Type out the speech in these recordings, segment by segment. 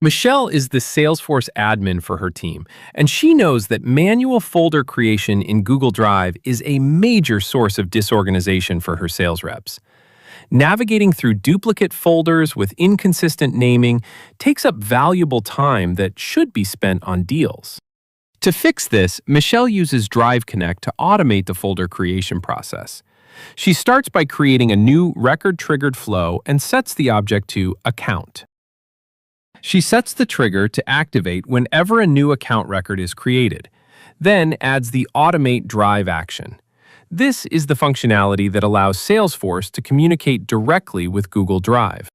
Michelle is the Salesforce admin for her team, and she knows that manual folder creation in Google Drive is a major source of disorganization for her sales reps. Navigating through duplicate folders with inconsistent naming takes up valuable time that should be spent on deals. To fix this, Michelle uses Drive Connect to automate the folder creation process. She starts by creating a new record-triggered flow and sets the object to Account. She sets the trigger to activate whenever a new account record is created, then adds the Automate Drive action. This is the functionality that allows Salesforce to communicate directly with Google Drive.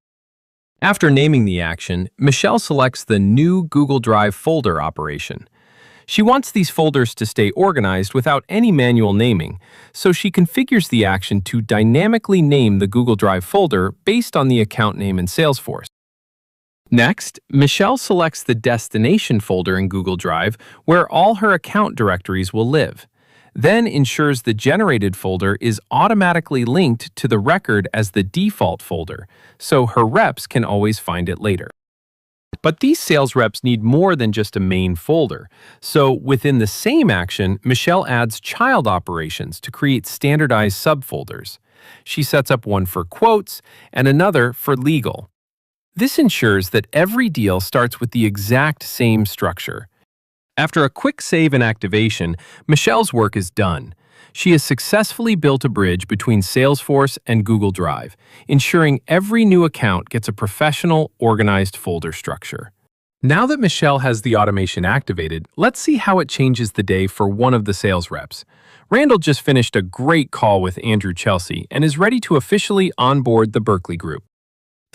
After naming the action, Michelle selects the New Google Drive Folder operation. She wants these folders to stay organized without any manual naming, so she configures the action to dynamically name the Google Drive folder based on the account name in Salesforce. Next, Michelle selects the destination folder in Google Drive where all her account directories will live, then ensures the generated folder is automatically linked to the record as the default folder, so her reps can always find it later. But these sales reps need more than just a main folder, so within the same action, Michelle adds child operations to create standardized subfolders. She sets up one for quotes and another for legal. This ensures that every deal starts with the exact same structure. After a quick save and activation, Michelle's work is done. She has successfully built a bridge between Salesforce and Google Drive, ensuring every new account gets a professional, organized folder structure. Now that Michelle has the automation activated, let's see how it changes the day for one of the sales reps. Randall just finished a great call with Andrew Chelsea and is ready to officially onboard the Berkeley Group.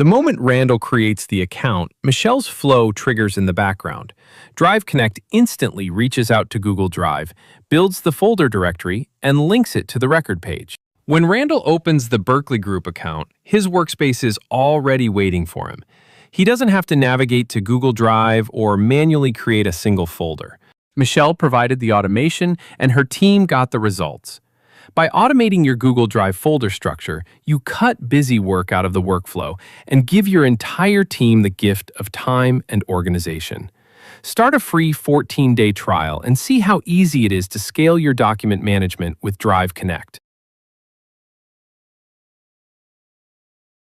The moment Randall creates the account, Michelle's flow triggers in the background. Drive Connect instantly reaches out to Google Drive, builds the folder directory, and links it to the record page. When Randall opens the Berkeley Group account, his workspace is already waiting for him. He doesn't have to navigate to Google Drive or manually create a single folder. Michelle provided the automation, and her team got the results. By automating your Google Drive folder structure, you cut busy work out of the workflow and give your entire team the gift of time and organization. Start a free 14-day trial and see how easy it is to scale your document management with Drive Connect.